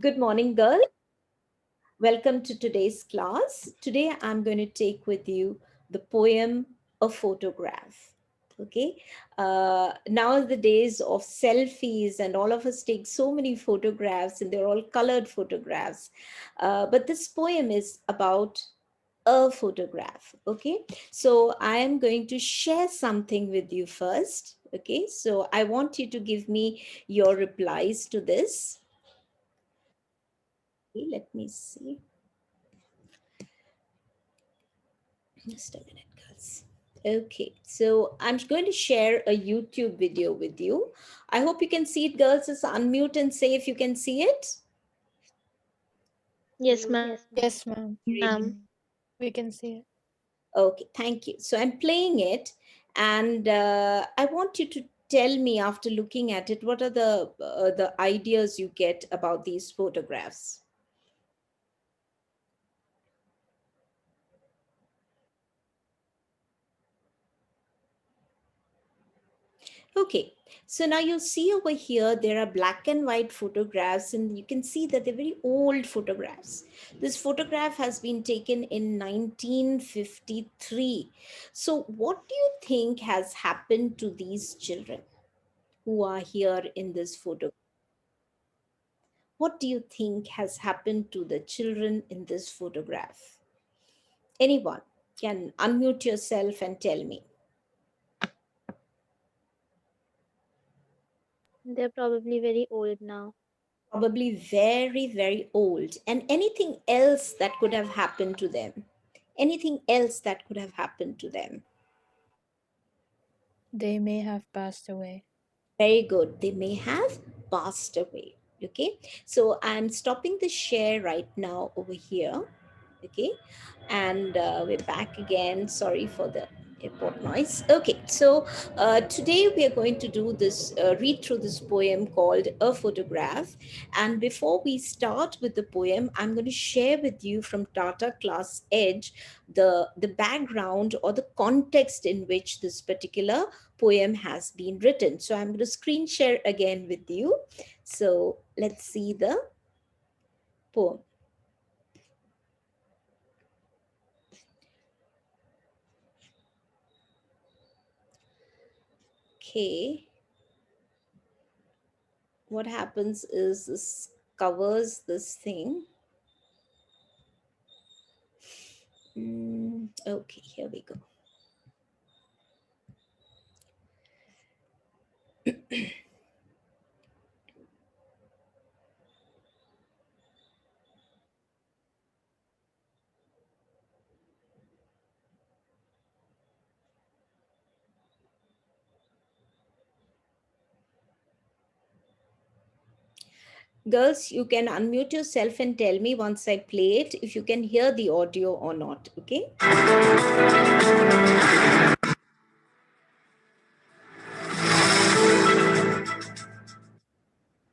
Good morning, girl. Welcome to today's class. Today I'm going to take with you the poem A Photograph. Okay. Now is the days of selfies, and all of us take so many photographs, and they're all colored photographs. But this poem is about a photograph. Okay. So I am going to share something with you first. Okay. So I want you to give me your replies to this. Okay, let me see. Just a minute, girls. Okay, so I'm going to share a YouTube video with you. I hope you can see it, girls. Just unmute and say if you can see it. Yes, ma'am. Yes, ma'am. We can see it. Okay, thank you. So I'm playing it, and I want you to tell me after looking at it what are the ideas you get about these photographs. Okay, so now you see over here, there are black and white photographs, and you can see that they're very old photographs. This photograph has been taken in 1953. So, what do you think has happened to these children who are here in this photo? What do you think has happened to the children in this photograph? Anyone can unmute yourself and tell me. They're probably very old now. Probably very, very old. And anything else that could have happened to them? Anything else that could have happened to them? They may have passed away. Very good. They may have passed away. Okay. So I'm stopping the share right now over here. Okay. And we're back again. Sorry for the airport noise. Okay. So today we are going to do this, read through this poem called A Photograph. And before we start with the poem, I'm going to share with you from Tata Class Edge the background or the context in which this particular poem has been written. So I'm going to screen share again with you. So let's see the poem. Okay, what happens is this covers this thing. Okay, here we go. Girls, you can unmute yourself and tell me once I play it if you can hear the audio or not. Okay.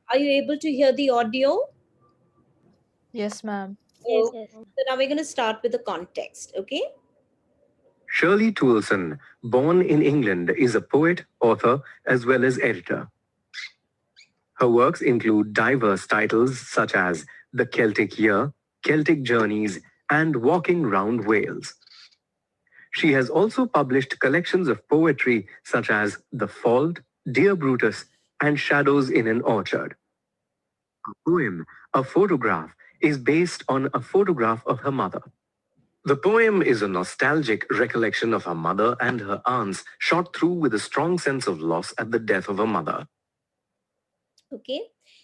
Are you able to hear the audio? Yes, ma'am. So, Yes, yes. so now we're going to start with the context. Okay. Shirley Toulson, born in England, is a poet, author, as well as editor. Her works include diverse titles such as The Celtic Year, Celtic Journeys, and Walking Round Wales. She has also published collections of poetry such as The Fault, Dear Brutus, and Shadows in an Orchard. Her poem, A Photograph, is based on a photograph of her mother. The poem is a nostalgic recollection of her mother and her aunts, shot through with a strong sense of loss at the death of her mother. Okay.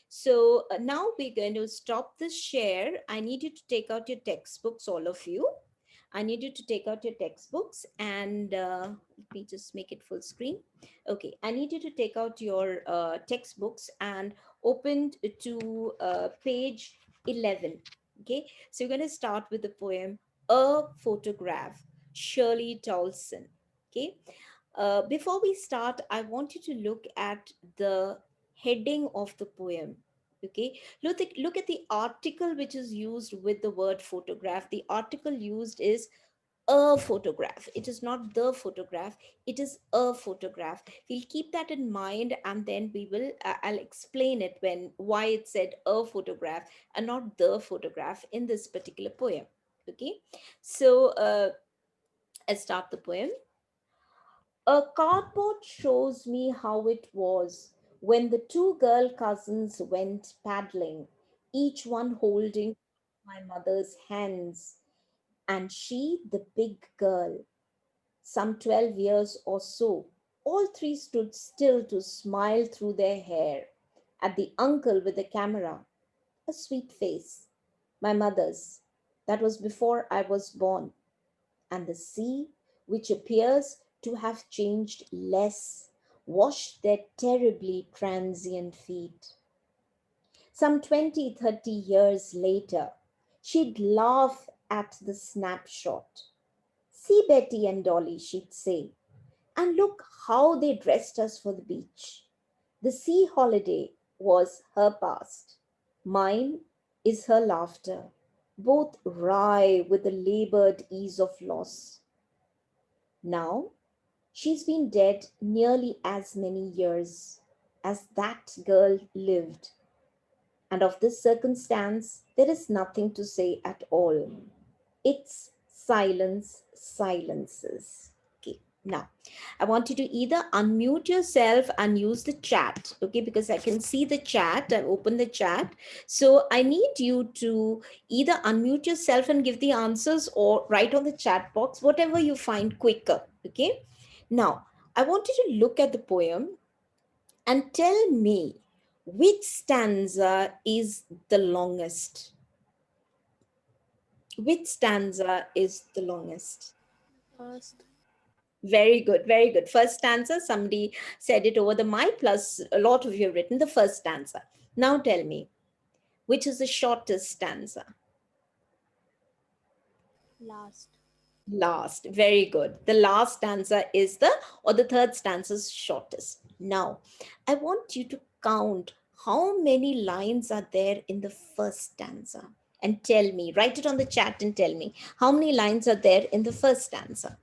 So now we're going to stop this share. I need you to take out your textbooks, all of you. I need you to take out your textbooks and let me just make it full screen. Okay. I need you to take out your textbooks and open to page 11. Okay. So you're going to start with the poem A Photograph, Shirley Tolson. Okay. Before we start, I want you to look at the heading of the poem. Okay, look at the article which is used with the word photograph. The article used is a photograph. It is not the photograph, it is a photograph. We'll keep that in mind, and then we will I'll explain it when why it said a photograph and not the photograph in this particular poem. Okay, so I start the poem. A cardboard shows me how it was when the two girl cousins went paddling, each one holding my mother's hands, and she the big girl, some 12 years or so. All three stood still to smile through their hair at the uncle with the camera. A sweet face, my mother's. That was before I was born. And the sea, which appears to have changed less, washed their terribly transient feet. Some 20, 30 years later, she'd laugh at the snapshot. See Betty and Dolly, she'd say, and look how they dressed us for the beach. The sea holiday was her past. Mine is her laughter, both wry with the labored ease of loss. Now, she's been dead nearly as many years as that girl lived, and of this circumstance there is nothing to say at all. It's silence silences. Okay, now I want you to either unmute yourself and use the chat, okay, because I can see the chat. I've opened the chat. So I need you to either unmute yourself and give the answers or write on the chat box, whatever you find quicker. Okay, now I want you to look at the poem and tell me which stanza is the longest. Which stanza is the longest? First. Very good, very good. First stanza, somebody said it over the mic, plus a lot of you have written the first stanza. Now tell me, which is the shortest stanza? Last. Last. Very good. The last stanza is or the third stanza is shortest. Now, I want you to count how many lines are there in the first stanza. And tell me, write it on the chat and tell me how many lines are there in the first stanza.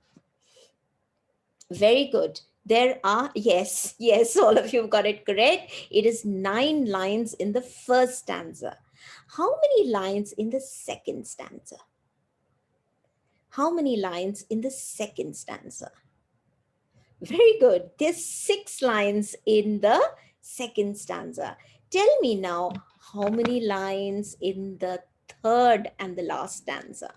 Very good. There are, yes, yes, all of you have got it correct. It is 9 lines in the first stanza. How many lines in the second stanza? How many lines in the second stanza? Very good. There's 6 lines in the second stanza. Tell me now, how many lines in the third and the last stanza?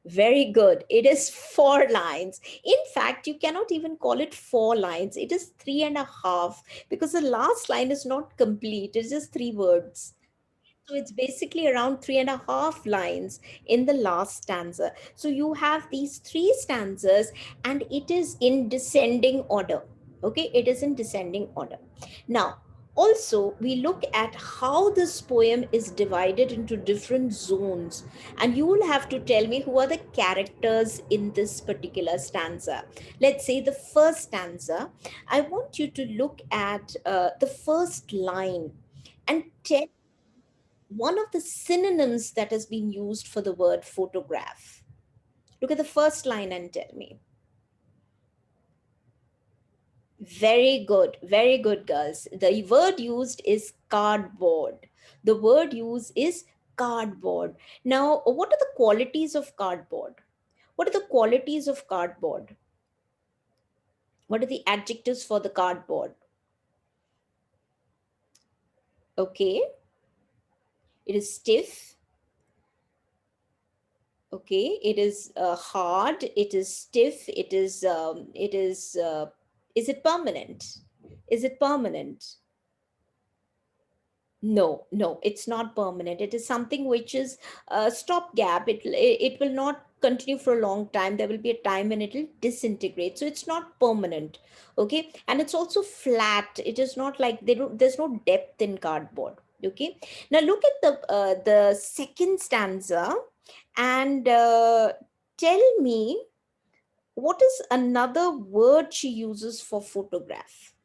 Very good. It is 4 lines. In fact, you cannot even call it 4 lines. It is 3.5 because the last line is not complete. It's just 3 words. So it's basically around 3.5 lines in the last stanza. So you have these 3 stanzas and it is in descending order. Okay, it is in descending order. Now, also, we look at how this poem is divided into different zones, and you will have to tell me who are the characters in this particular stanza. Let's say the first stanza. I want you to look at the first line and tell one of the synonyms that has been used for the word photograph. Look at the first line and tell me. Very good, girls. The word used is cardboard. The word used is cardboard. Now, what are the qualities of cardboard? What are the qualities of cardboard? What are the adjectives for the cardboard? Okay, it is stiff. Okay, it is hard, it is stiff, is it permanent? Is it permanent? No, it's not permanent. It is something which is a stopgap. It will not continue for a long time. There will be a time when it will disintegrate. So it's not permanent. Okay, and it's also flat. It is not like there's no depth in cardboard. Okay, now look at the second stanza and tell me what is another word she uses for photograph.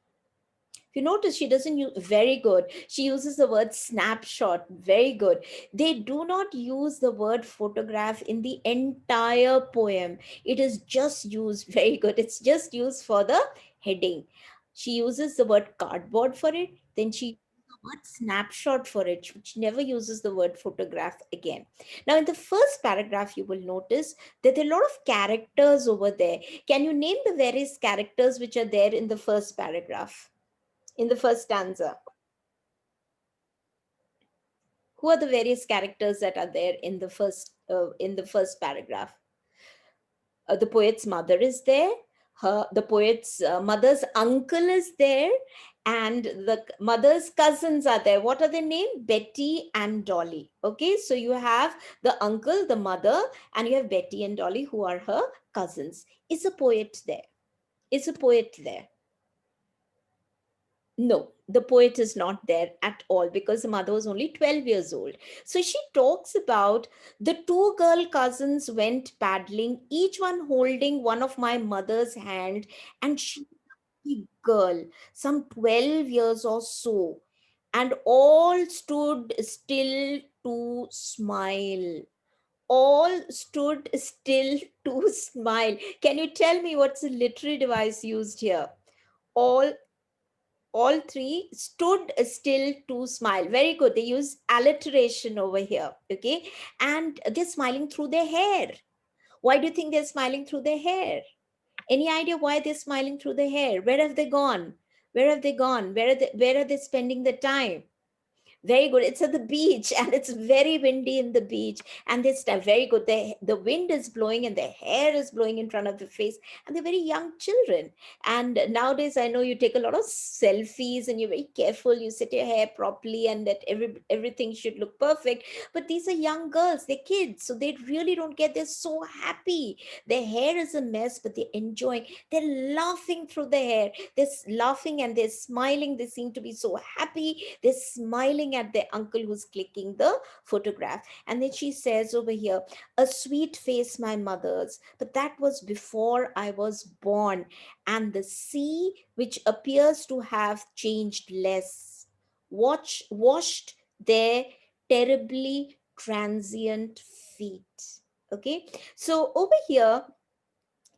If you notice, she doesn't use, very good. She uses the word snapshot, very good. They do not use the word photograph in the entire poem. It is just used, very good. It's just used for the heading. She uses the word cardboard for it, then she uses the word snapshot for it. She never uses the word photograph again. Now, in the first paragraph, you will notice that there are a lot of characters over there. Can you name the various characters which are there in the first paragraph? In the first stanza, who are the various characters that are there in the first paragraph? The poet's mother is there. The poet's mother's uncle is there, and the mother's cousins are there. What are their name? Betty and Dolly. Okay, so you have the uncle, the mother, and you have Betty and Dolly, who are her cousins. Is a poet there? Is a poet there? No, the poet is not there at all because the mother was only 12 years old. So she talks about the two girl cousins went paddling, each one holding one of my mother's hand, and she, girl, some 12 years or so, and all stood still to smile. All stood still to smile. Can you tell me what's the literary device used here? All all three stood still to smile. Very good. They use alliteration over here. Okay. And they're smiling through their hair. Why do you think they're smiling through their hair? Any idea why they're smiling through their hair? Where have they gone? Where have they gone? Where are they spending the time? Very good. It's at the beach and it's very windy in the beach. And this time, very good. The wind is blowing and the hair is blowing in front of the face. And they're very young children. And nowadays, I know you take a lot of selfies and you're very careful. You set your hair properly and that everything should look perfect. But these are young girls, they're kids. So they really don't get, they're so happy. Their hair is a mess, but they're enjoying. They're laughing through the hair. They're laughing and they're smiling. They seem to be so happy. They're smiling at their uncle who's clicking the photograph. And then she says over here, a sweet face, my mother's, but that was before I was born. And the sea, which appears to have changed less, washed their terribly transient feet. Okay, so over here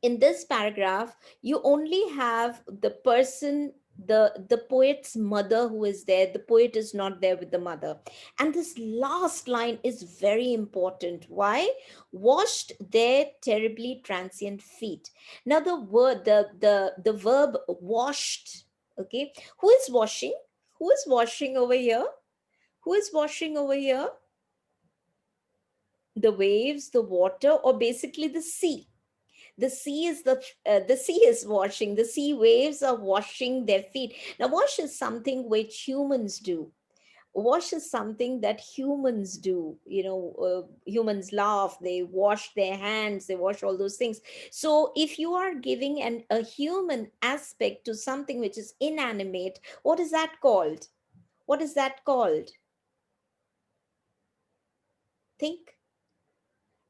in this paragraph you only have the person, the poet's mother who is there. The poet is not there with the mother. And this last line is very important. Why? Washed their terribly transient feet. Now the word, the verb washed. Okay, who is washing? Who is washing over here? Who is washing over here? The waves, the water, or basically the sea. The sea is washing. The sea waves are washing their feet. Now wash is something which humans do. Wash is something that humans do. Humans laugh, they wash their hands, they wash all those things. So if you are giving a human aspect to something which is inanimate, what is that called? What is that called? Think.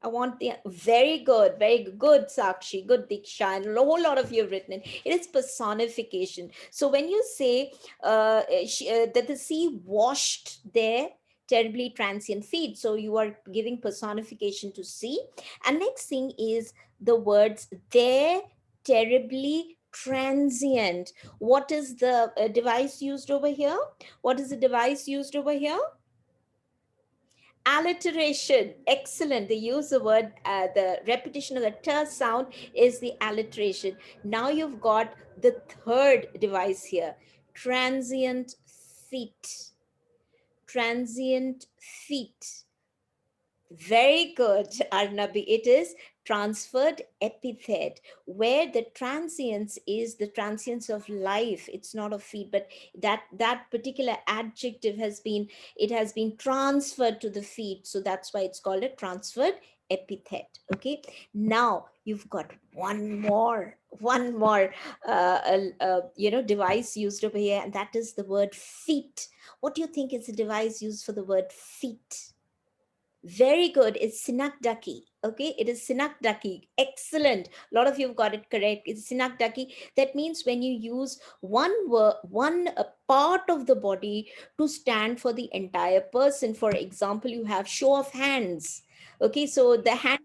I want the very good, Sakshi, good Diksha, and a whole lot of you have written it. It is personification. So when you say that the sea washed their terribly transient feet, so you are giving personification to sea. And next thing is the words their terribly transient. What is the device used over here? What is the device used over here? Alliteration. Excellent. They use the word, the repetition of the t sound is the alliteration. Now you've got the third device here. Transient feet. Transient feet. Very good, Arnabi. It is transferred epithet, where the transience is the transience of life. It's not of feet, but that particular adjective has been transferred to the feet. So that's why it's called a transferred epithet. Okay. Now you've got one more device used over here, and that is the word feet. What do you think is the device used for the word feet? Very good. It's synecdoche. Okay, it is synecdoche. Excellent. A lot of you have got it correct. It's synecdoche. That means when you use one part of the body to stand for the entire person. For example, you have show of hands. Okay, so the hand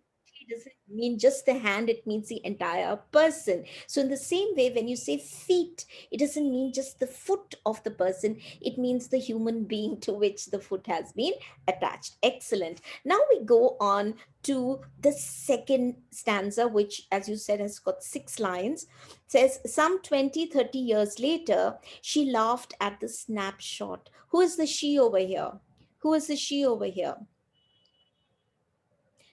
doesn't mean just the hand, it means the entire person. So in the same way, when you say feet, it doesn't mean just the foot of the person, it means the human being to which the foot has been attached. Excellent. Now we go on to the second stanza, which, as you said, has got 6 lines. It says, some 20, 30 years later, she laughed at the snapshot. Who is the she over here? Who is the she over here?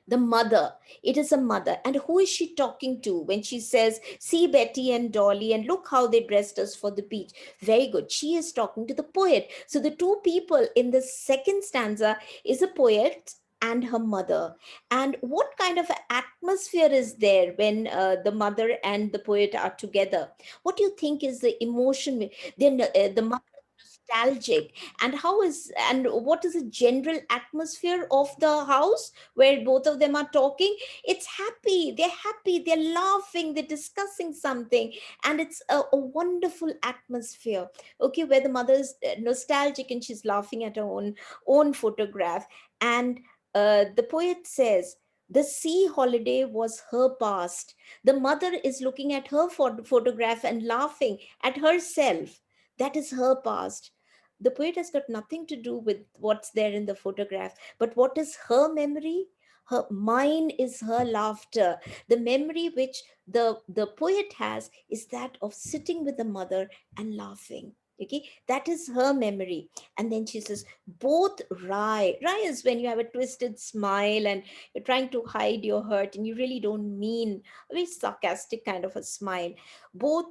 The mother. It is a mother. And who is she talking to when she says, see Betty and Dolly, and look how they dressed us for the beach? Very good. She is talking to the poet. So the two people in the second stanza is a poet and her mother. And what kind of atmosphere is there when the mother and the poet are together? What do you think is the emotion? Then the mother is nostalgic, and how is, and what is the general atmosphere of the house where both of them are talking? It's happy, they're laughing, they're discussing something, and it's a wonderful atmosphere. Okay, where the mother is nostalgic and she's laughing at her own photograph. And the poet says the sea holiday was her past. The mother is looking at her photograph and laughing at herself. That is her past. The poet has got nothing to do with what's there in the photograph, but what is her memory? Her mine is her laughter. The memory which the poet has is that of sitting with the mother and laughing. Okay, that is her memory. And then she says, both wry is when you have a twisted smile and you're trying to hide your hurt and you really don't mean a very sarcastic kind of a smile. Both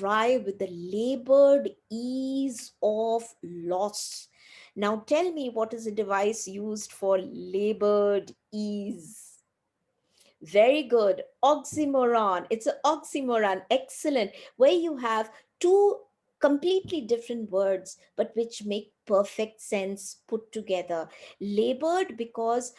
wry with the labored ease of loss. Now tell me, what is a device used for labored ease? Very good. Oxymoron. It's an oxymoron. Excellent. Where you have two completely different words, but which make perfect sense put together. Labored because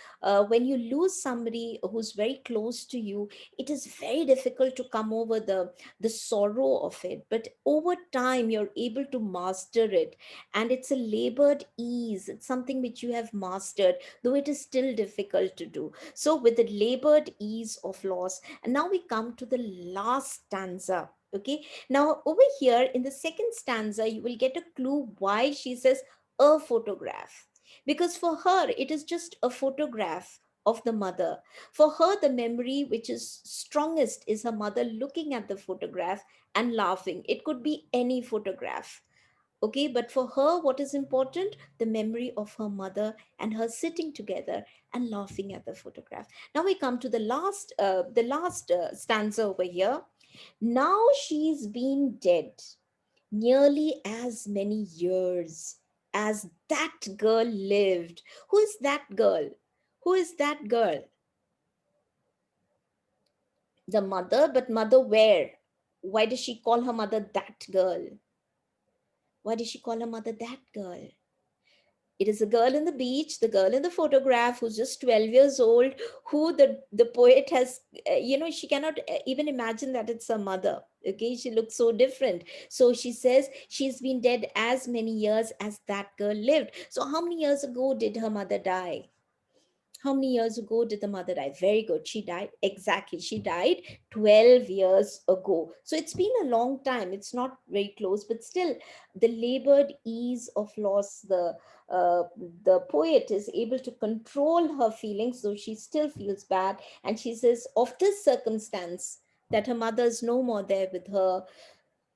when you lose somebody who's very close to you, it is very difficult to come over the sorrow of it. But over time, you're able to master it. And it's a labored ease. It's something which you have mastered, though it is still difficult to do. So, with the labored ease of loss, and now we come to the last stanza. Okay, now over here in the second stanza, you will get a clue why she says a photograph. Because for her, it is just a photograph of the mother. For her, the memory which is strongest is her mother looking at the photograph and laughing. It could be any photograph. Okay, but for her, what is important? The memory of her mother and her sitting together and laughing at the photograph. Now we come to the last stanza over here. Now she's been dead nearly as many years as that girl lived. Who is that girl? Who is that girl? The mother, but mother where? Why does she call her mother that girl? Why does she call her mother that girl? It is a girl in the beach, the girl in the photograph who's just 12 years old, who the poet has, she cannot even imagine that it's her mother. Okay, she looks so different. So she says she's been dead as many years as that girl lived. So how many years ago did her mother die? How many years ago did the mother die? Very good. She died. Exactly. She died 12 years ago. So it's been a long time. It's not very close, but still, the labored ease of loss, uh, the poet is able to control her feelings, though she still feels bad. And she says, of this circumstance, that her mother is no more there with her,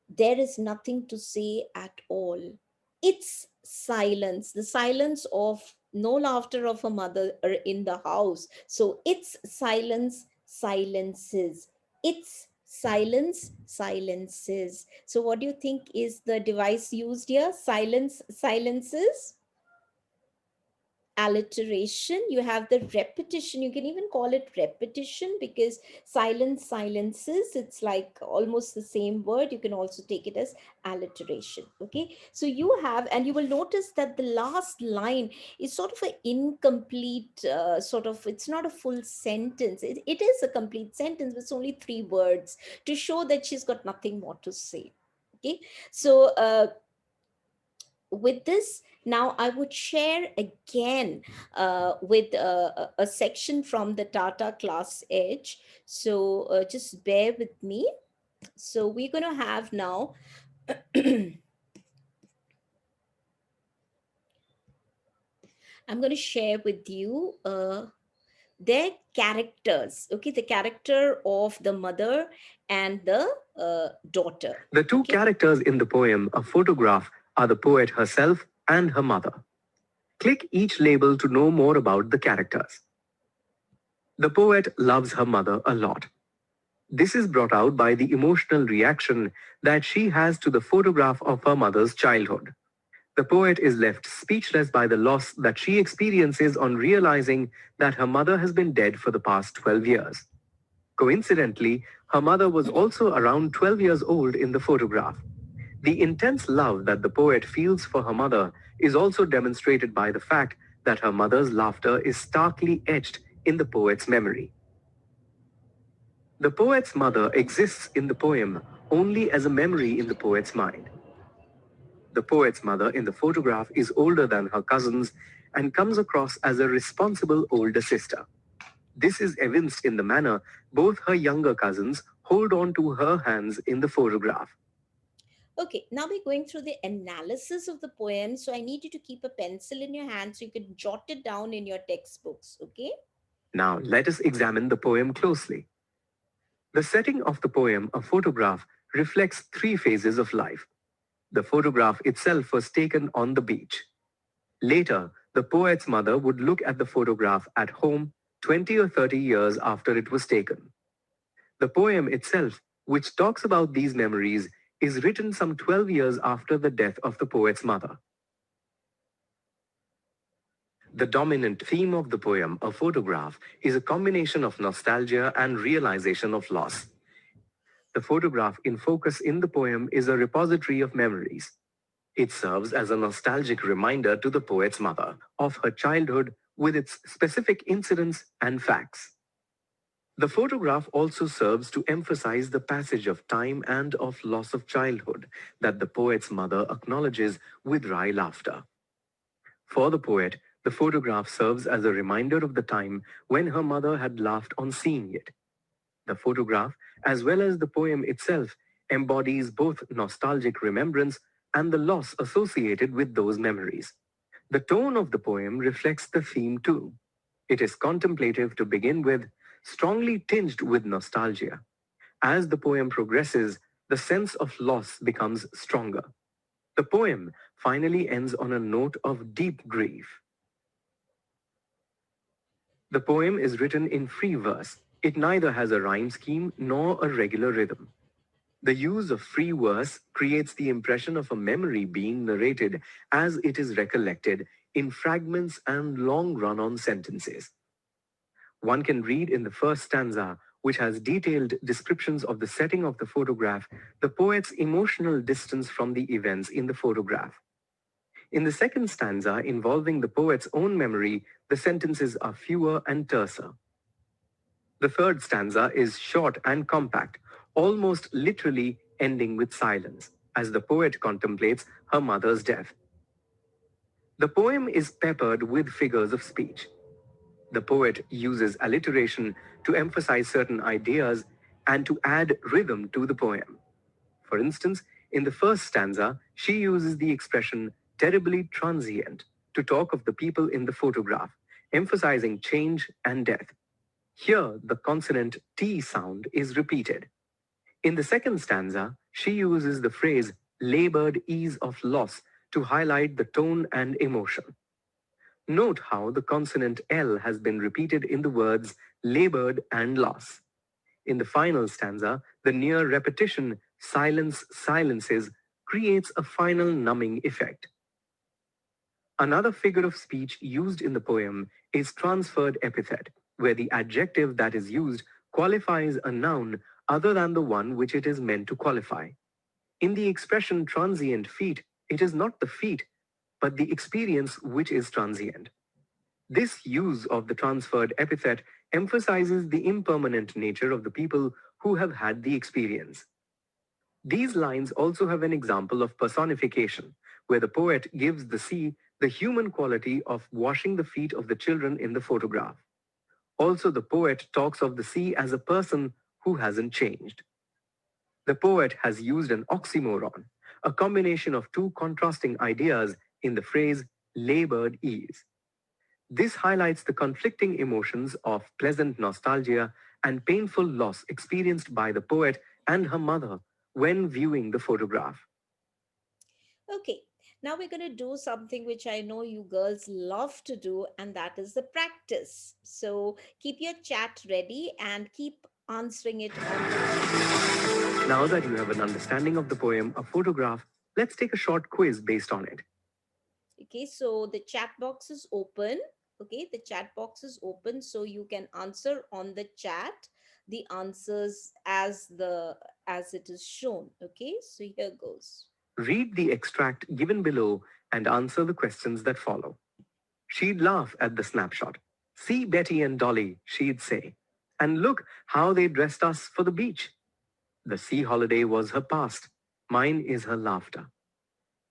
there is nothing to say at all. It's silence, the silence of no laughter of a mother in the house. So it's silence, silences. It's silence, silences. So what do you think is the device used here? Silence, silences. alliteration, you have the repetition. You can even call it repetition because silence silences, it's like almost the same word. You can also take it as alliteration. Okay, so you have, and you will notice that the last line is sort of an incomplete sort of, it's not a full sentence. It is a complete sentence, but it's only three words to show that she's got nothing more to say. Okay, so with this, now I would share again with a section from the Tata Class Edge. So just bear with me. So we're going to have now I'm going to share with you their characters. Okay, the character of the mother and the daughter. The two Okay. characters in the poem A Photograph are the poet herself and her mother. Click each label to know more about the characters. The poet loves her mother a lot. This is brought out by the emotional reaction that she has to the photograph of her mother's childhood. The poet is left speechless by the loss that she experiences on realizing that her mother has been dead for the past 12 years. Coincidentally, her mother was also around 12 years old in the photograph. The intense love that the poet feels for her mother is also demonstrated by the fact that her mother's laughter is starkly etched in the poet's memory. The poet's mother exists in the poem only as a memory in the poet's mind. The poet's mother in the photograph is older than her cousins and comes across as a responsible older sister. This is evinced in the manner both her younger cousins hold on to her hands in the photograph. Okay, now we're going through the analysis of the poem. So I need you to keep a pencil in your hand so you can jot it down in your textbooks. Okay. Now let us examine the poem closely. The setting of the poem, A Photograph, reflects three phases of life. The photograph itself was taken on the beach. Later, the poet's mother would look at the photograph at home 20 or 30 years after it was taken. The poem itself, which talks about these memories, is written some 12 years after the death of the poet's mother. The dominant theme of the poem, A Photograph, is a combination of nostalgia and realization of loss. The photograph in focus in the poem is a repository of memories. It serves as a nostalgic reminder to the poet's mother of her childhood with its specific incidents and facts. The photograph also serves to emphasize the passage of time and of loss of childhood that the poet's mother acknowledges with wry laughter. For the poet, the photograph serves as a reminder of the time when her mother had laughed on seeing it. The photograph, as well as the poem itself, embodies both nostalgic remembrance and the loss associated with those memories. The tone of the poem reflects the theme too. It is contemplative to begin with, strongly tinged with nostalgia. As the poem progresses, the sense of loss becomes stronger. The poem finally ends on a note of deep grief. The poem is written in free verse. It neither has a rhyme scheme nor a regular rhythm. The use of free verse creates the impression of a memory being narrated as it is recollected in fragments and long run-on sentences. One can read in the first stanza, which has detailed descriptions of the setting of the photograph, the poet's emotional distance from the events in the photograph. In the second stanza, involving the poet's own memory, the sentences are fewer and terser. The third stanza is short and compact, almost literally ending with silence, as the poet contemplates her mother's death. The poem is peppered with figures of speech. The poet uses alliteration to emphasize certain ideas and to add rhythm to the poem. For instance, in the first stanza, she uses the expression terribly transient to talk of the people in the photograph, emphasizing change and death. Here, the consonant T sound is repeated. In the second stanza, she uses the phrase labored ease of loss to highlight the tone and emotion. Note how the consonant L has been repeated in the words labored and loss. In the final stanza, the near repetition silence silences creates a final numbing effect. Another figure of speech used in the poem is transferred epithet, where the adjective that is used qualifies a noun other than the one which it is meant to qualify. In the expression transient feat, it is not the feat, but the experience which is transient. This use of the transferred epithet emphasizes the impermanent nature of the people who have had the experience. These lines also have an example of personification, where the poet gives the sea the human quality of washing the feet of the children in the photograph. Also, the poet talks of the sea as a person who hasn't changed. The poet has used an oxymoron, a combination of two contrasting ideas in the phrase labored ease. This highlights the conflicting emotions of pleasant nostalgia and painful loss experienced by the poet and her mother when viewing the photograph. Okay, now we're going to do something which I know you girls love to do, and that is the practice. So keep your chat ready and keep answering it on the chat. Now that you have an understanding of the poem, A Photograph, let's take a short quiz based on it. Okay, so the chat box is open. Okay, the chat box is open, so you can answer on the chat the answers as it is shown. Okay, so here goes. Read the extract given below and answer the questions that follow. She'd laugh at the snapshot. See Betty and Dolly, she'd say. And look how they dressed us for the beach. The sea holiday was her past. Mine is her laughter.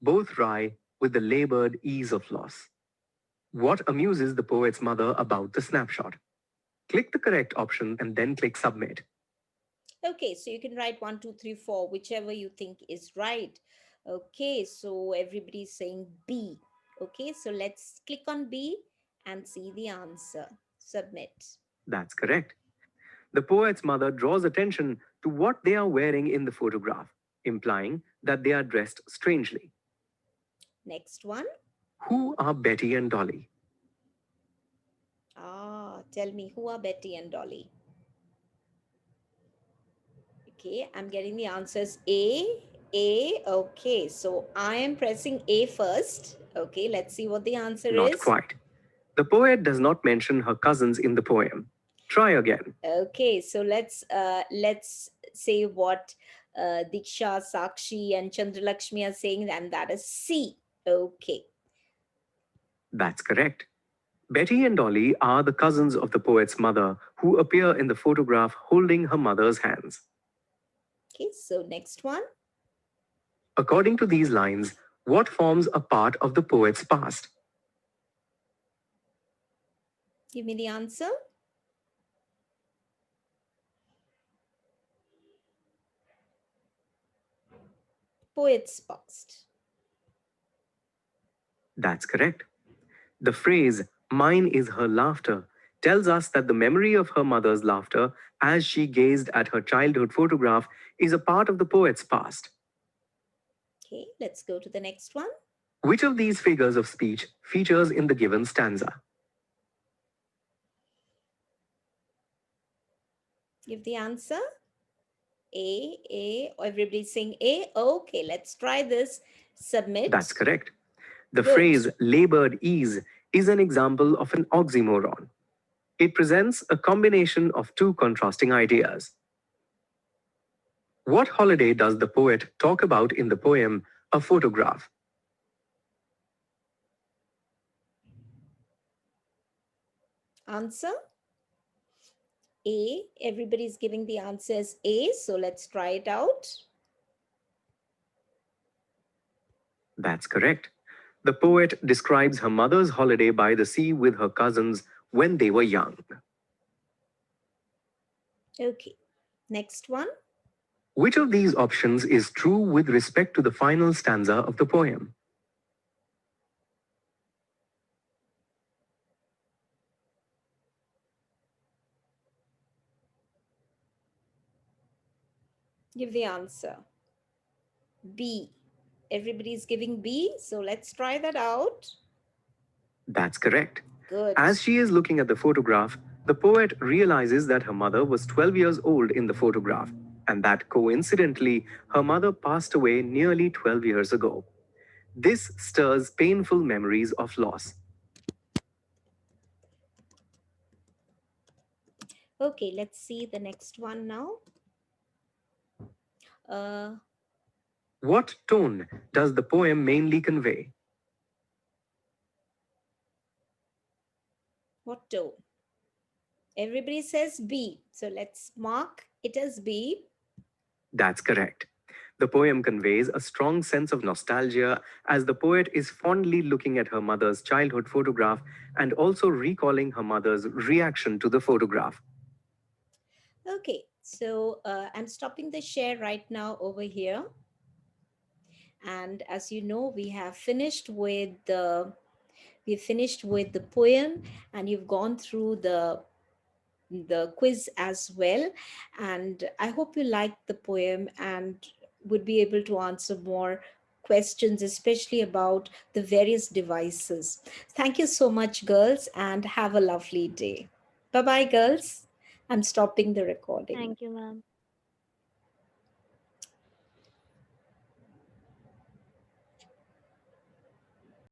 Both wry with the labored ease of loss. What amuses the poet's mother about the snapshot? Click the correct option and then click submit. Okay, so you can write 1, 2, 3, 4, whichever you think is right. Okay, so everybody's saying B. Okay, so let's click on B and see the answer. Submit. That's correct. The poet's mother draws attention to what they are wearing in the photograph, implying that they are dressed strangely. Next one. Who are Betty and Dolly? Tell me, who are Betty and Dolly? Okay, I'm getting the answers A. Okay, so I am pressing A first. Okay, let's see what the answer Not is. quite. The poet does not mention her cousins in the poem. Try again. Okay, so let's say what Diksha, Sakshi, and Chandralakshmi are saying, and that is C. Okay. That's correct. Betty and Dolly are the cousins of the poet's mother who appear in the photograph holding her mother's hands. Okay, so next one. According to these lines, what forms a part of the poet's past? Give me the answer. Poet's past. That's correct. The phrase, mine is her laughter, tells us that the memory of her mother's laughter as she gazed at her childhood photograph is a part of the poet's past. Okay, let's go to the next one. Which of these figures of speech features in the given stanza? Give the answer. A. Everybody's saying A. Okay, let's try this. Submit. That's correct. The Good. phrase labored ease is an example of an oxymoron. It presents a combination of two contrasting ideas. What holiday does the poet talk about in the poem, A Photograph? Answer. A. Everybody's giving the answer as A, so let's try it out. That's correct. The poet describes her mother's holiday by the sea with her cousins when they were young. Okay, next one. Which of these options is true with respect to the final stanza of the poem? Give the answer. B. Everybody's giving B, so let's try that out. That's correct. Good. As she is looking at the photograph, the poet realizes that her mother was 12 years old in the photograph, and that coincidentally, her mother passed away nearly 12 years ago. This stirs painful memories of loss. Okay, let's see the next one now. Uh, What tone does the poem mainly convey? what tone? Everybody says B. So let's mark it as B. That's correct. The poem conveys a strong sense of nostalgia as the poet is fondly looking at her mother's childhood photograph and also recalling her mother's reaction to the photograph. Okay, so I'm stopping the share right now over here. And as you know, we finished with the poem, and you've gone through the quiz as well. And I hope you liked the poem and would be able to answer more questions, especially about the various devices. Thank you so much, girls, and have a lovely day. Bye bye, girls. I'm stopping the recording. Thank you, ma'am.